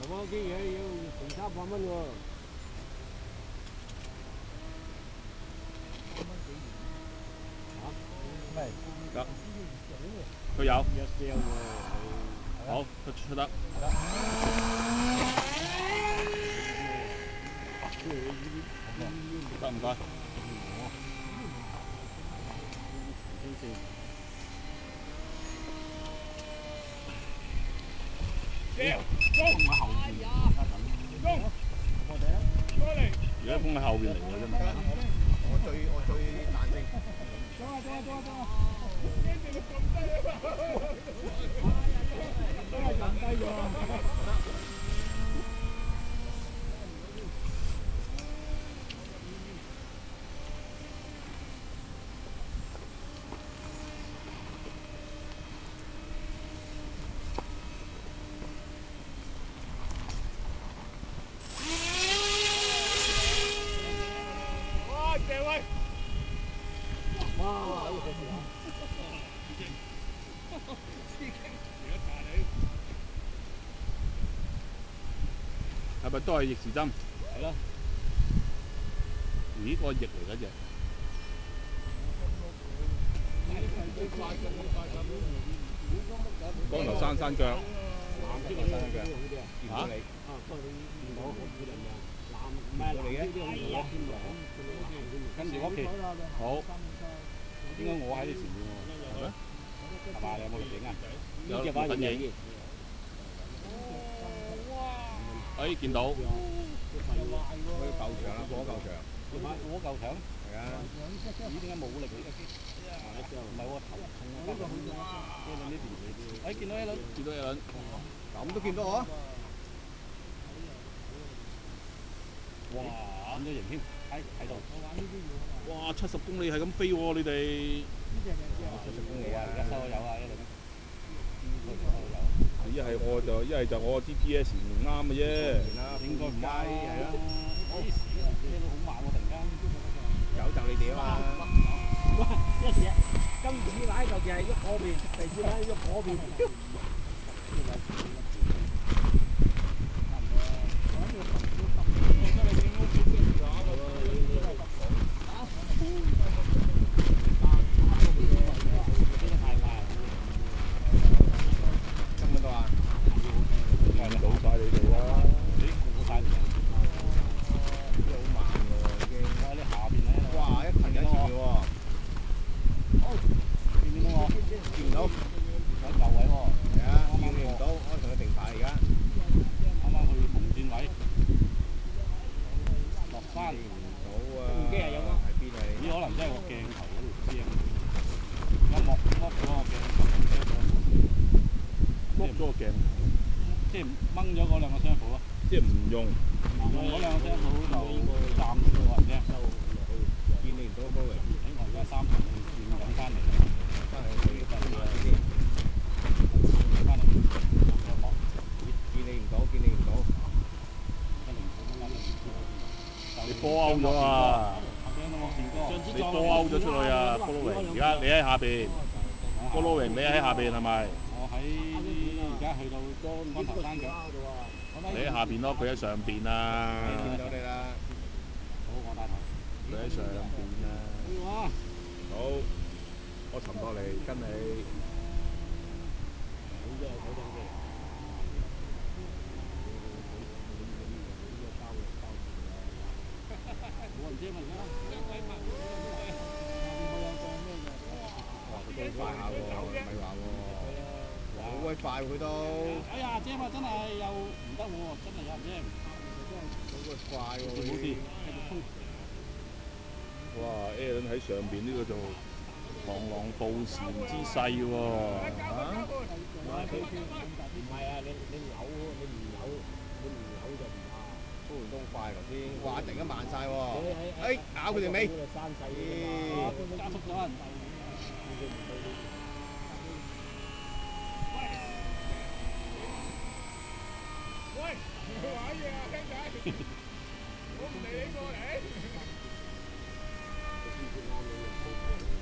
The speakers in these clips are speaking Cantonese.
嗰啲嘢要成300蚊喎。咩？得，佢有。一 sell 喎。好，出得。得唔該。掉，封喺後邊，中，我哋啊，過嚟。而家封喺後邊嚟喎，真係。我最彈性。跟住你咁低啊嘛！都係撳低咗。哇！謝威，哇！好嘅時候。係咪都係逆時針？係咯。咦，個翼嚟嗰隻。光頭山山腳。藍色嗰啲好啲啊。嚇？啊，不過你見到好少人啊。藍唔係藍呢啲好啲啊，偏黃。跟住我屋企。好。應該我喺你前面喎。係咩？係嘛？你有冇錄影啊？有錄緊影。哎，見到。佢夠長啦，過夠長。我夠長。係啊。咦？點解冇力嘅呢個機？唔係喎，頭痛啊！呢輪呢條。哎，見到一輪，見到一輪。咁都見到我？哇！咁多型添，喺度。哇！70公里係咁飛喎，你哋。70公里啊！而家收咗油啊，一輪。一係就我 GPS 唔啱嘅啫。應該唔啱。係啊。啲時啊，車都好慢喎，突然間。有就你哋啊嘛。哇！一隻今次擺嚿就係喐嗰邊，第二次擺喐嗰邊。咁多啊？倒晒你哋啦！你估晒啲人。好慢喎，已經。喺你下邊咧。哇！一群人前面喎。見唔見到我？見唔到。喺舊位喎。係啊，見唔到，我同佢停牌而家。啱啱去紅線位。落山。見唔到啊！部機係有嗎？喺邊啊？咦？可能真係個鏡頭嗰條聲。而家剝咗個鏡頭，剝咗個鏡頭，即係掹咗嗰兩個雙斧咯。即係唔用。嗰兩個雙斧就暫時冇人啫。見你唔到高嚟。喺我而家3層轉緊翻嚟。翻嚟佢慢啲先。翻嚟。見你唔到，見你唔到。你波勾咗啊！你波勾咗出去啊，波羅榮！而家你喺下邊，波羅榮你喺下邊係咪？我喺而家去到光頭山腳。你喺下邊咯，佢喺上邊啊！見到你啦。好，我帶頭。佢喺上邊啊！好，我沉落嚟跟你。冇人知咪而家。哇！佢都快下喎，唔係話喎，好鬼快佢都。哎呀，姐嘛真係又唔得喎，真係有人啫。好鬼快喎！冇事。哇 ！Alan 喺上邊呢個做螳螂捕蟬之勢喎。唔係啊！你扭，你唔扭就唔怕。蘇聯東快頭先，哇！突然間慢晒喎。哎，咬佢條尾。加速咗。喂，玩嘢啊，兄弟！我唔理你過嚟。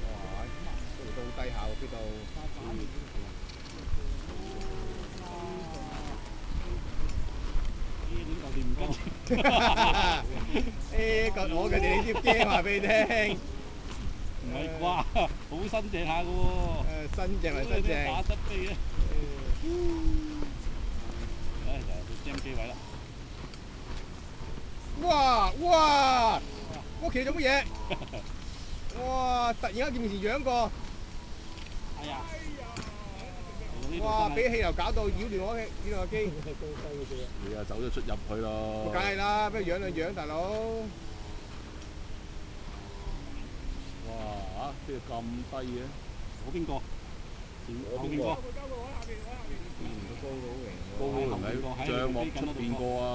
哇！蘇聯都好低下喎，邊度？我嘅你知驚話俾你聽。唔係啩？好新淨下嘅喎。新淨係新淨。打側飛嘅。唉，就係到 jam 機位啦。哇！我騎做乜嘢？哇！突然間件事樣過。哎呀！哇！俾氣流搞到擾亂我個機。你啊走咗出入去咯。梗係啦，不如養兩養大佬。哇！飛到咁低嘅？我邊個？我邊個？高佬喺帳幕出邊個啊？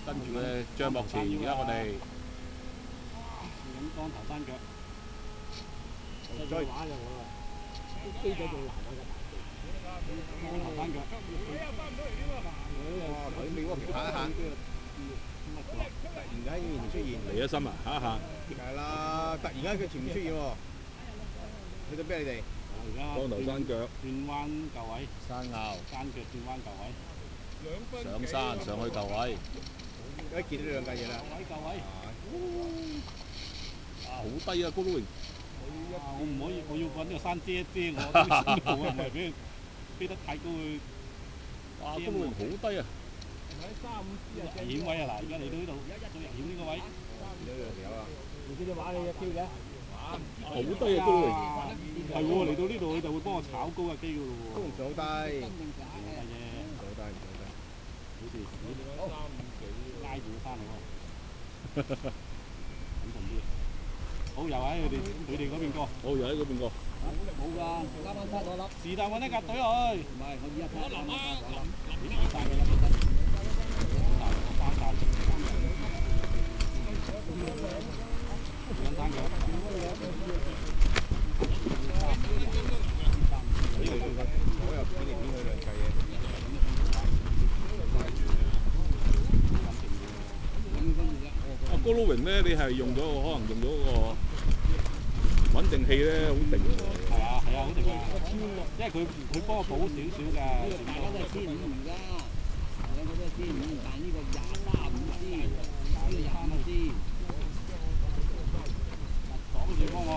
跟住佢帳幕前，而家我哋光頭山腳，再玩啊我啊！機仔仲難啊光頭山腳。哇！頭先俾嗰條下一下，突然間依然出現。嚟咗心啊！下一下。係啦，突然間佢全面出現喎。去到邊你哋？光頭山腳。轉彎舊位。山坳。山腳轉彎舊位。上山上去舊位。一見到兩架嘢啦。舊位。好低啊，高都榮。我唔可以，我要揾呢個山遮一遮我啲信號啊，唔係俾佢飛得太高去。哇，高都榮好低啊！危險位啊！嗱，而家嚟到呢度，最危險呢個位。有啊！你知你玩你隻機嘅？好低啊，高都榮。係喎，嚟到呢度佢就會幫我炒高架機㗎咯喎。都唔算好低。好低啫。唔好低，唔好低。好似拉住個山嚟喎。穩陣啲。好，又喺佢哋嗰邊過。好，又喺嗰邊過。冇㗎，啱啱差咗粒。是但揾一架隊去。唔係，我依家睇下。點解大嘅啦？大個翻曬。兩單嘅。我又偏嚟偏去兩架嘢。阿高佬榮咧，你係用咗可能用咗個穩定器咧，好定喎。係啊，好定啊。因為佢幫我補少少㗎。大家都係千五而家，兩個都係千五，但呢個23支，呢個25支。擋住幫我。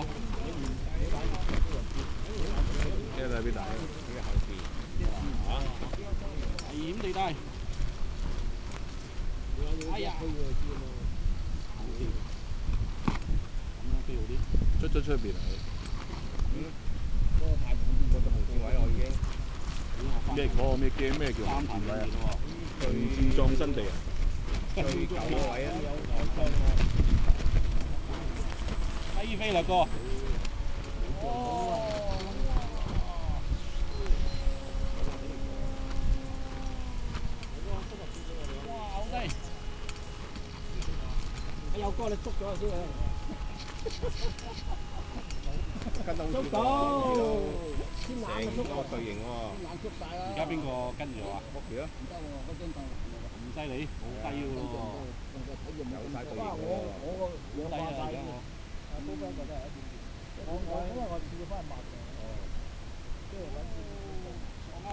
車喺邊度？喺後邊。危險地帶。哎呀！好啲。咁樣飛好啲。出邊啊！嗰個太紅線，嗰個紅線位我已經。咩嗰個咩機咩叫紅線位啊？最壯新地啊！最舊嗰位啊！低飛啦哥！哇！好低！哎有哥你捉咗先啊！捉到，天冷啊捉個隊形喎。天冷捉晒啦。而家邊個跟住我啊？屋企咯。唔得喎，嗰張凳唔犀利，好低㗎喎。有晒隊形喎。我個氧化晒嘅。高兵覺得係一件事。我因為我試過翻去抹嘅。即係揾住。哇！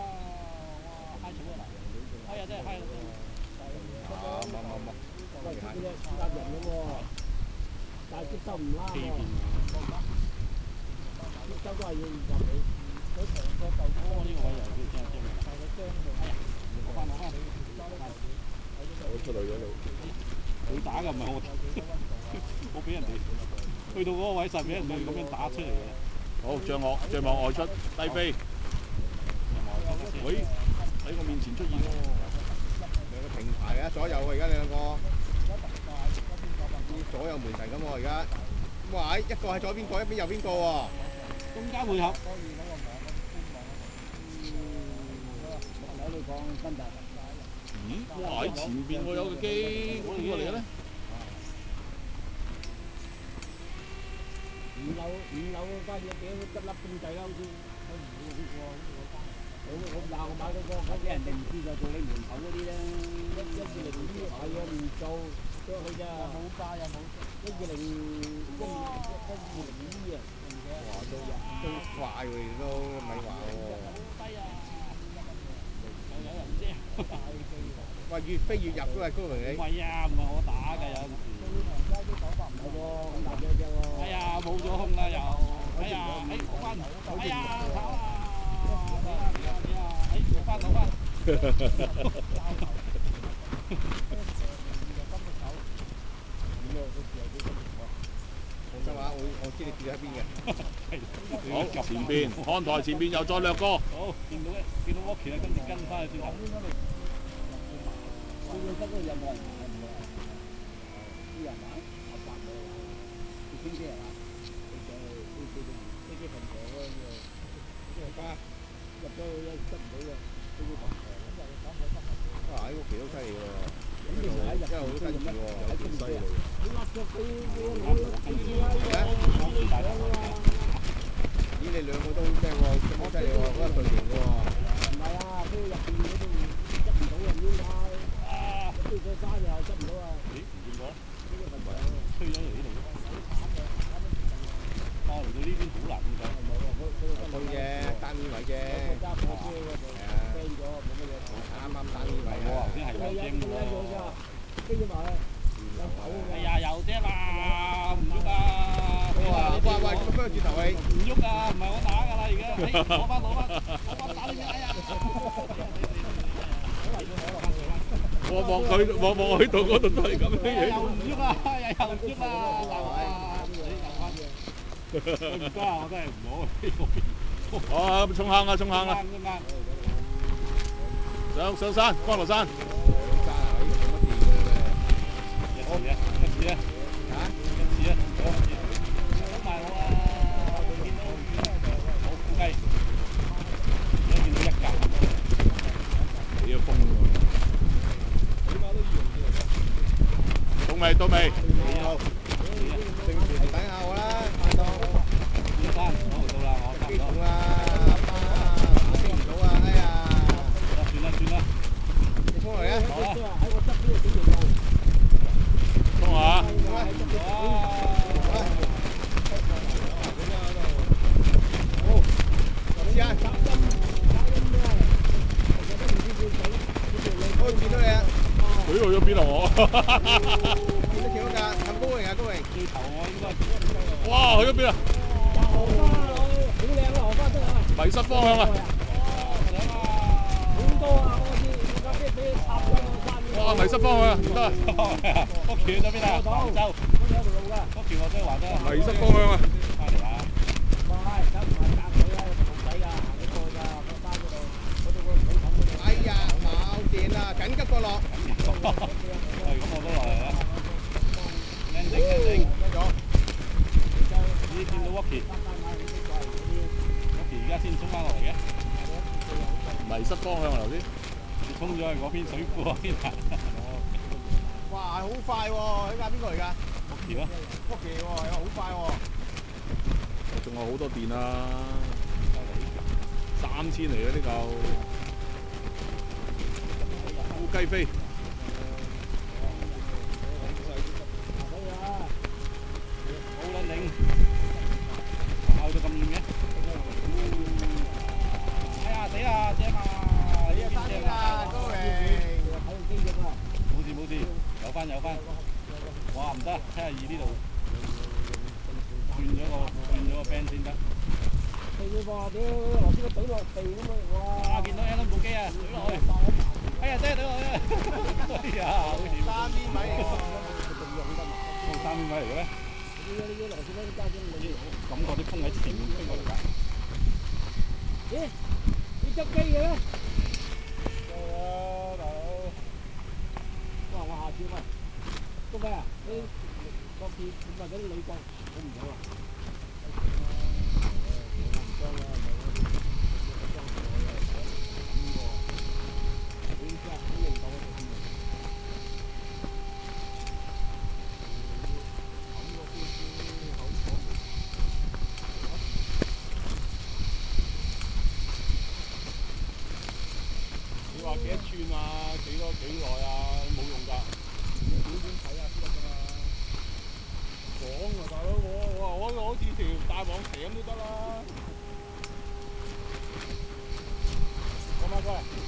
嗨草啊！嗨啊！真係嗨到〜冇。喂，出嘅私家人嘅喎，但係接收唔啱喎。接收都係要入嚟，佢成個豆腐。呢個位又要將嚟。係個將佢。攞翻。我出嚟咗你。佢打㗎唔係我，我俾人哋去到嗰個位實俾人哋咁樣打出嚟嘅。好，帳幕外出，低飛。喂，喺我面前出現喎。兩個平排嘅，左右喎而家你兩個。左右門神咁喎而家。哇！一個喺左邊過，一邊右邊過喎。中間匯合。咦？哇！喺前邊喎有個機，邊個嚟嘅咧？五樓嗰間嘢俾佢執笠咁滯啦，好似佢唔會呢個我鬧買嗰啲人哋唔知就做你門口嗰啲咧，120係啊唔做，咗佢咋冇加又冇120啊，哇！都快喎，都咪話喎。好低啊！有人啫。喂，話越飛越入嘅喎，高榮你。唔係啊，唔係我打㗎有陣時。哎呀，冇咗空啦又。哎呀，攞翻，哎呀，跑啊！哎，攞翻。放心話，我知你跌喺邊嘅。好，前邊看台前邊又再掠過。好，見到 Walkie 啦，跟住跟翻去先啦。哇！喺屋企都犀利喎，一路都跟住喎，有幾犀利。咦！你兩個都即係喎，咁犀利喎，嗰個隊形喎。唔係啊，都入邊嗰啲執唔到啊，點解？追過山又執唔到啊！咦？唔見咗？吹咗嚟呢度。嚟到呢邊好難咁上。對嘅，單面位啫。係啊。啱單面位我頭先係有精喎。跟住埋哎呀，有精啦，唔喐啊！喂，咁樣轉頭你唔喐啊！唔係我打㗎啦，而家。攞翻，打你哎呀！望佢度嗰度都係咁樣嘢。又唔喐啊！又唔喐啊！大鑊啊！唔得啊！我真係唔好呢個邊。哦，衝坑啊！上山，光頭山。山啊！呢個冇乜電嘅咩？一次啊！等埋我啊！見到好估計，而家見到一格。幾個風喎！到未？正常等下我啦，快到。到啦，我差唔多。機啦，飛唔到啊！哎呀，算啦。你衝嚟啊！喺我側邊小條路。衝下。好，試下。我見到你啊！佢去咗邊啊我？見到㗎，咁高榮啊，高榮。最頭我應該。哇！去咗邊啊？好靚啊，荷花真係。迷失方向啊！好多啊！我知，架車俾插咗個山。哇！迷失方向啊，唔得啊！屋企去咗邊啊？杭州。有條路㗎。屋企我都話啫。迷失方向啊！翻嚟啊！唔係，梗唔係隔佢啦，有個路仔㗎，行咗過去㗎，個山嗰度，嗰度個水凼嗰度。哎呀，冇電啦，緊急降落。咁我都落嚟啦。靚咗。咦，見到 Walkie 而家先衝翻落嚟嘅。迷失方向啊！頭先。你衝咗去嗰邊水庫嗰邊啊！哇，好快喎！呢架邊個嚟㗎？Walkie 咯。Walkie喎，係好快喎。仲有好多電啊！3000嚟嘅呢嚿。烏雞飛。好撚頂，拗到咁遠嘅。哎呀，死啦，正啊！你啊，生啊，高榮。冇事，有翻。哇，唔得，72呢度轉咗個 band 先得。係喎，屌螺絲都懟落地咁啊！哇！見到 L 部機啊，懟落去。哎呀，真係懟落去啊！哎呀，好掂。3邊位嚟喎。3邊位嚟嘅咩？感覺啲風喺前面吹過嚟㗎。咦？你執機嘅咩？係啊，大佬。哇！我下次喂，高飛啊，你國鐵或者美國好唔好啊？你話幾多寸啊？幾耐啊？冇用㗎。點睇啊？先得㗎嘛。講啊，大佬，我好似條大網蛇咁都得啦。過嚟。